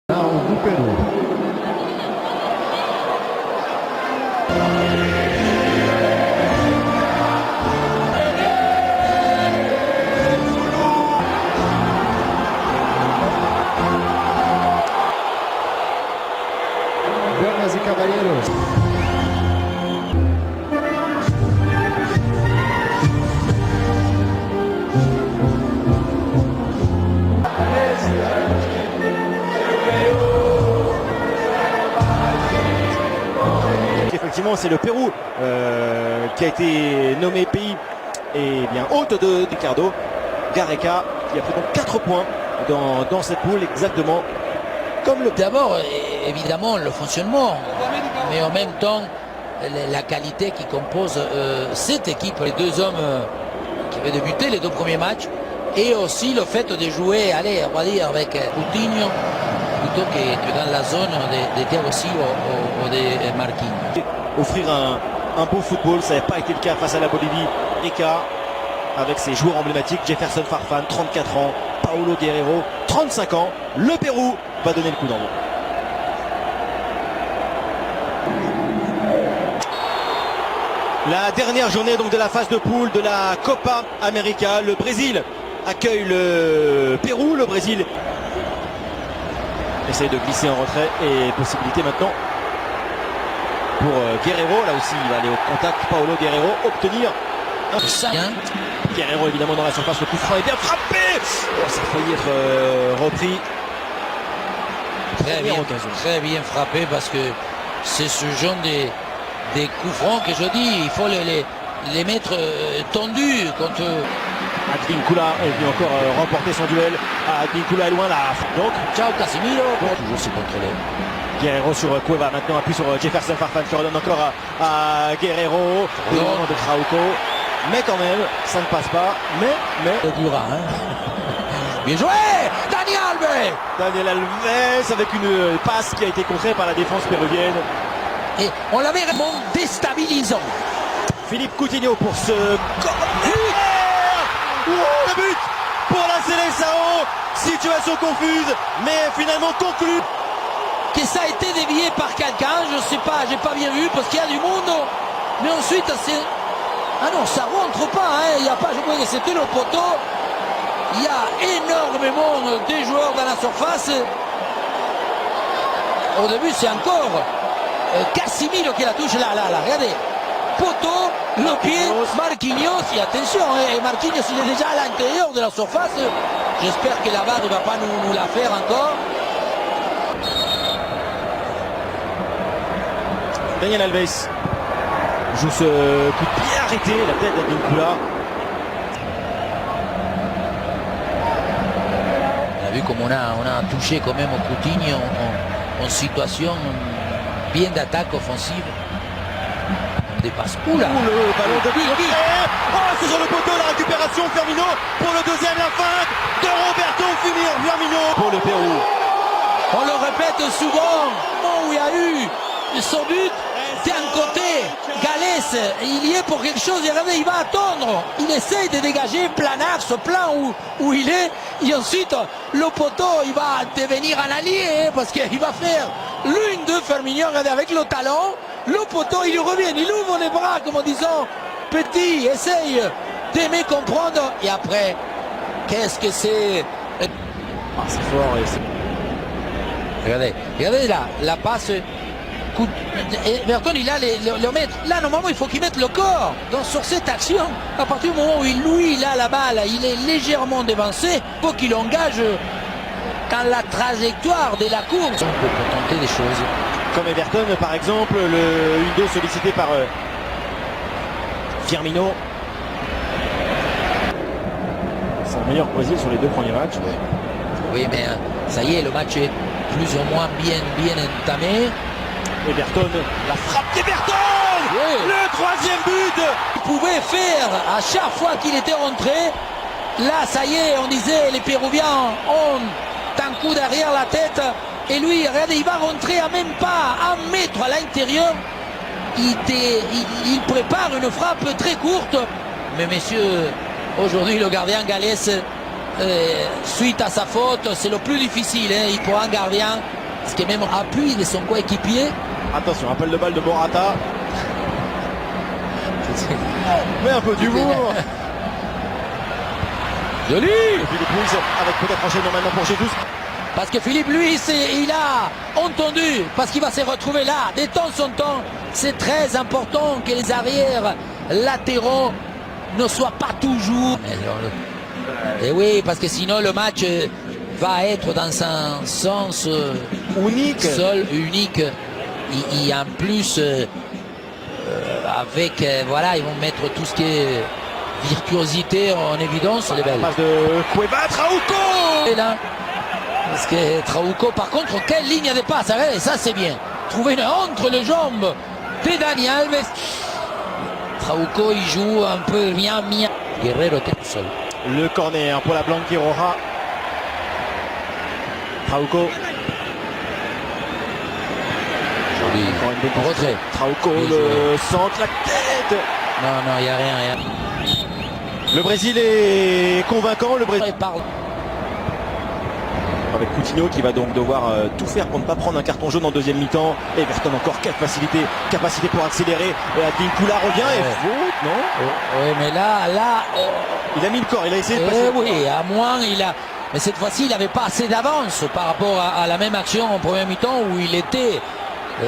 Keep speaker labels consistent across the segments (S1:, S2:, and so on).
S1: do Peru. Damas e caballeros.
S2: Effectivement, c'est le Pérou qui a été nommé pays et bien hôte de Ricardo Gareca, qui a pris donc 4 points dans cette poule, exactement comme le...
S3: D'abord, évidemment, le fonctionnement, mais en même temps, la qualité qui compose cette équipe, les deux hommes qui avaient débuté les deux premiers matchs, et aussi le fait de jouer, allez, on va dire, avec Coutinho, plutôt que dans la zone de Thiago Silva ou de Marquinhos.
S2: Offrir un beau football, ça n'avait pas été le cas face à la Bolivie. Rica, avec ses joueurs emblématiques, Jefferson Farfán, 34 ans, Paulo Guerrero, 35 ans. Le Pérou va donner le coup d'envoi. La dernière journée donc de la phase de poule de la Copa América. Le Brésil accueille le Pérou. Le Brésil essaye de glisser en retrait et possibilité maintenant pour Guerrero. Là aussi il va aller au contact. Paulo Guerrero obtenir un 5. Guerrero évidemment dans la surface. Le coup franc est bien frappé. Oh, ça a failli être repris.
S3: Très bien frappé, parce que c'est ce genre des coups francs que je dis, il faut les mettre tendus contre...
S2: Advíncula est venu encore remporter son duel. Advíncula est loin là. Donc,
S3: ciao Casemiro, toujours se contrôler.
S2: Guerrero sur Cueva, maintenant appuie sur Jefferson Farfán qui redonne encore à Guerrero. Le moment de Trauco. Mais quand même, ça ne passe pas. Mais...
S3: Dura, hein. Bien joué, Daniel Alves.
S2: Daniel Alves avec une passe qui a été contrée par la défense péruvienne.
S3: Et on l'avait vraiment déstabilisant.
S2: Philippe Coutinho pour ce corner. Le but pour la Seleção. Situation confuse, mais finalement conclue.
S3: Que ça a été dévié par quelqu'un, je sais pas, j'ai pas bien vu parce qu'il y a du monde. Mais ensuite, c'est... Ah non, ça rentre pas, hein. Il y a pas, je crois que c'était le poteau. Il y a énormément de joueurs dans la surface. Au début, c'est encore Casemiro qui la touche là, regardez. Poteau, le pied, Marquinhos, et attention, Marquinhos il est déjà à l'intérieur de la surface. J'espère que la barre ne va pas nous la faire encore.
S2: Daniel Alves joue ce coup de pied arrêté, la tête d'Advíncula.
S3: On a vu comme on a touché quand même au Coutinho en situation bien d'attaque offensive. On dépasse. Oula,
S2: le ballon de but. Oh, c'est sur le poteau, la récupération. Firmino pour le deuxième, la feinte de Roberto Firmino pour le Pérou.
S3: On le répète souvent, où il y a eu son but, d'un côté, Galès, il y est pour quelque chose, et regardez, il va attendre, il essaye de dégager Planard, ce plan où il est, et ensuite, le poteau, il va devenir un allié, parce qu'il va faire l'une de Firmino, regardez, avec le talon, le poteau, il revient, il ouvre les bras, comme en disant, petit, essaye de me comprendre, et après, qu'est-ce que c'est?
S2: Ah, c'est fort, et c'est...
S3: Regardez là, la passe. Everton il a le mettre. Là normalement il faut qu'il mette le corps. Donc sur cette action, à partir du moment où il a la balle, il est légèrement dévancé, il faut qu'il engage dans la trajectoire de la course. On peut tenter des choses.
S2: Comme Everton par exemple, le 1-2 sollicité par Firmino. C'est le meilleur Brésil sur les deux premiers matchs.
S3: Oui, mais ça y est, le match est plus ou moins bien entamé.
S2: Everton, la frappe d'Everton, oui. Le troisième but.
S3: Il pouvait faire à chaque fois qu'il était rentré. Là, ça y est, on disait les Péruviens ont un coup derrière la tête. Et lui, regardez, il va rentrer à même pas 1 mètre à l'intérieur. Il prépare une frappe très courte. Mais messieurs, aujourd'hui, le gardien Galès, suite à sa faute, c'est le plus difficile. Hein. Pour un gardien, Parce que même appui de son coéquipier.
S2: Attention, appel de balle de Morata. Mais un peu d'humour.
S3: Joli.
S2: Philippe Luis avec peut-être enchaînement maintenant pour Jesus.
S3: Parce que Philippe Luis, il a entendu, parce qu'il va se retrouver là, de temps en temps. C'est très important que les arrières latéraux ne soient pas toujours. Et oui, parce que sinon le match va être dans un sens
S2: Unique.
S3: seul, unique. Et en plus, avec, voilà, ils vont mettre tout ce qui est virtuosité en évidence. Les belles.
S2: Passe de Cueva, Trauco.
S3: Et là, parce que Trauco, par contre, quelle ligne de passe, et ça c'est bien. Trouver une entre les jambes de Dani Alves. Trauco, il joue un peu bien. Guerrero était tout seul.
S2: Le corner pour la Blanquiroja.
S3: Joli.
S2: Trauco. Encore une bonne
S3: Retrait.
S2: Trauco,
S3: Bien
S2: le
S3: joué.
S2: centre, la tête.
S3: Non, il n'y a rien.
S2: Le Brésil est convaincant. Le Brésil
S3: Il parle.
S2: avec Coutinho qui va donc devoir tout faire pour ne pas prendre un carton jaune en deuxième mi-temps. Everton encore capacité pour accélérer. Et Advincula revient et faute, non?
S3: Oui, mais là,
S2: Il a mis le corps, il a essayé de passer.
S3: oui, à moins il a. Mais cette fois-ci, il n'avait pas assez d'avance par rapport à la même action en première mi-temps où il était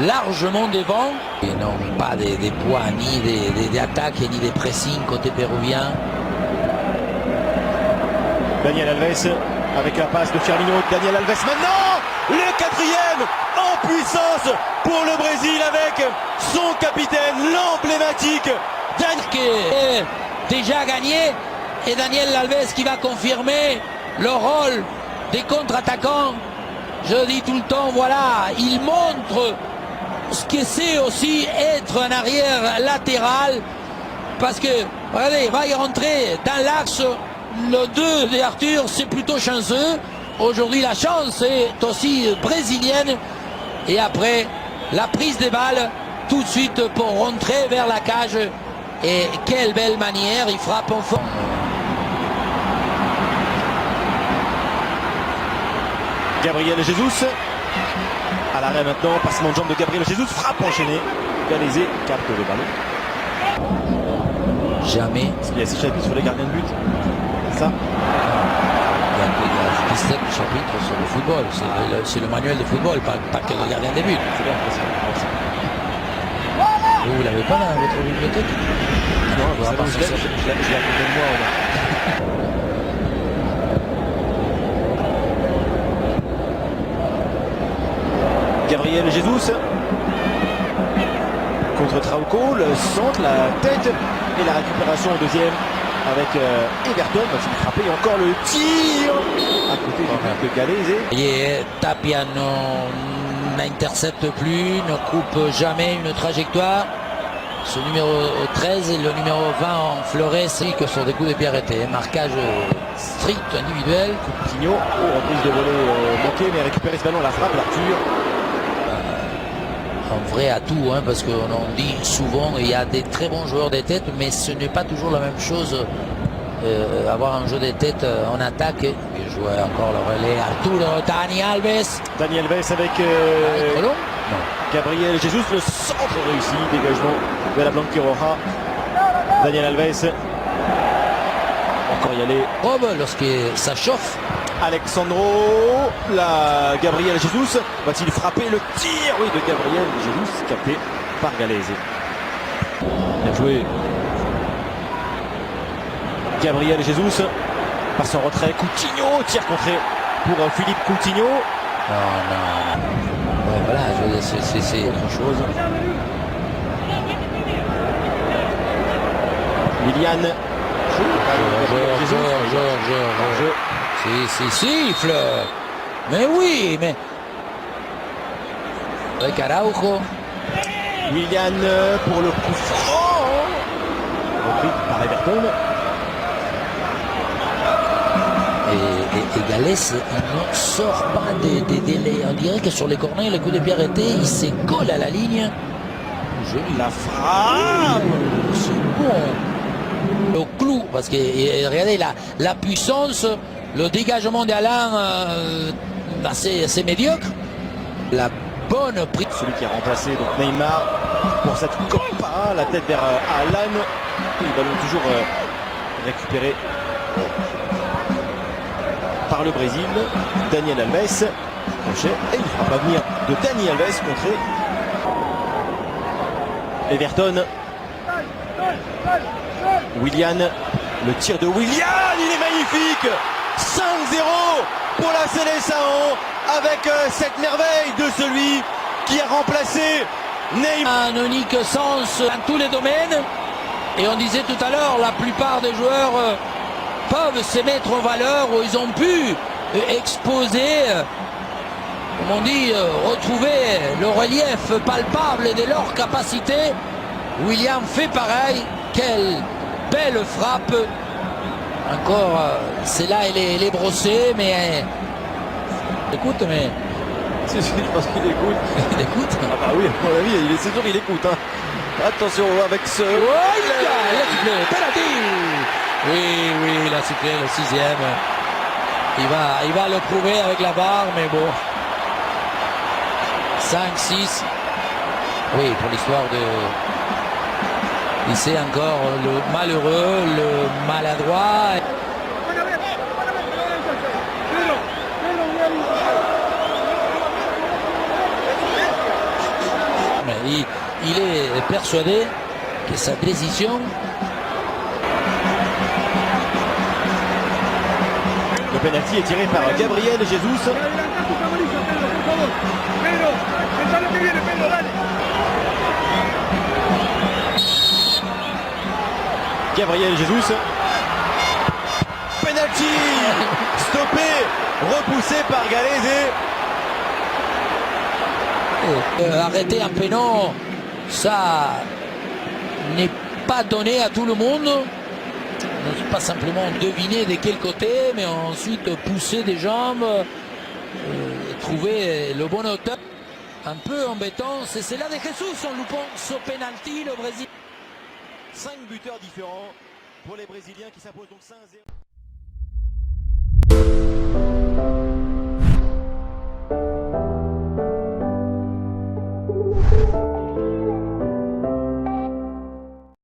S3: largement devant. Et non, pas des poids, ni des attaques, ni des pressings côté péruvien.
S2: Daniel Alves avec la passe de Firmino. Daniel Alves maintenant, le quatrième en puissance pour le Brésil avec son capitaine, l'emblématique
S3: Qui est déjà gagné. Et Daniel Alves qui va confirmer le rôle des contre-attaquants. Je dis tout le temps, voilà, il montre ce que c'est aussi être un arrière latéral. Parce que, regardez, il va y rentrer dans l'axe. Le 2 d'Arthur, c'est plutôt chanceux. Aujourd'hui, la chance est aussi brésilienne. Et après, la prise des balles, tout de suite pour rentrer vers la cage. Et quelle belle manière, il frappe en fond.
S2: Gabriel Jesus. À l'arrêt maintenant, passement de jambe de Gabriel Jesus, frappe enchaînée. Galézé capte le ballon.
S3: Jamais.
S2: Il y a 6 chapitres sur les gardiens de but. Ça.
S3: Il y a 17 chapitres sur le football. C'est le manuel de football, pas que le gardien de but.
S2: C'est bien impressionnant.
S3: Vous l'avez pas dans votre bibliothèque?
S2: Non,
S3: on va pas
S2: je l'ai à côté de moi. Gabriel Jesus contre Trauco, le centre, la tête et la récupération au deuxième avec Everton. Il frappe et encore le tir à côté du but de Galézé.
S3: Et Tapia n'intercepte plus, ne coupe jamais une trajectoire. Ce numéro 13 et le numéro 20 en fleuret, c'est que sont des coups de pied arrêtés. Marquage strict individuel.
S2: Coutinho, reprise de volée manquée, mais récupérer ce ballon, la frappe, l'Arthur.
S3: Un vrai atout, hein, parce qu'on en dit souvent, il y a des très bons joueurs de tête, mais ce n'est pas toujours la même chose. Avoir un jeu de tête en attaque. Il jouait encore le relais. Arturo Dani Alves.
S2: Dani Alves avec
S3: Non.
S2: Gabriel Jesus, le centre réussi, dégagement de la Blanquiroja. Daniel Alves. Encore y aller.
S3: Robe lorsque ça chauffe.
S2: Alexandro, la Gabriel Jesus, va-t-il frapper le tir? Oui, de Gabriel Jesus, capté par Galézé. Bien joué. Gabriel Jesus, passe en retrait, Coutinho, tir contré pour Philippe Coutinho.
S3: Non. Ouais, voilà, c'est autre chose.
S2: Liliane.
S3: Jeu. Si, siffle. Mais oui, mais. Avec Araujo.
S2: Willian pour le coup franc. Repris par Everton.
S3: Et Galès, il ne sort pas des délais. On dirait que sur les corners, le coup de pied arrêté, il se colle à la ligne. Joli.
S2: La frappe.
S3: C'est bon. Le clou, parce que regardez la puissance, le dégagement d'Alain assez médiocre. La bonne prise.
S2: Celui qui a remplacé donc Neymar pour cette Copa, la tête vers Alan. Le ballon toujours récupéré par le Brésil. Daniel Alves, crochet, et il frappe à venir de Dani Alves contré. Everton. Willian, le tir de Willian, il est magnifique. 5-0 pour la Seleção avec cette merveille de celui qui a remplacé Neymar.
S3: Un unique sens dans tous les domaines. Et on disait tout à l'heure, la plupart des joueurs peuvent se mettre en valeur, où ils ont pu exposer, comme on dit, retrouver le relief palpable de leur capacité. William fait pareil. Quelle belle frappe. Encore, celle-là, elle est brossée, mais... Écoute, mais...
S2: Je pense qu'il écoute.
S3: Il écoute.
S2: Ah bah oui, à mon avis, c'est sûr qu'il écoute. Hein. Attention avec ce...
S3: Oh, il a sifflé, penalty. Oui, il a sifflé le 6e. Il va le prouver avec la barre, mais bon. 5-6. Oui, pour l'histoire de... Ici encore le malheureux, le maladroit. Mais il est persuadé que sa décision...
S2: Le penalty est tiré par Gabriel Jesus. Gabriel Jesus. Penalty stoppé, repoussé par Galese.
S3: Arrêter un péno, ça n'est pas donné à tout le monde. Ne pas simplement deviner de quel côté, mais ensuite pousser des jambes, trouver le bon hauteur. Un peu embêtant, c'est celle-là de Jesus en loupant ce penalty, le Brésil.
S2: 5 buteurs différents pour les Brésiliens qui s'imposent donc 5-0.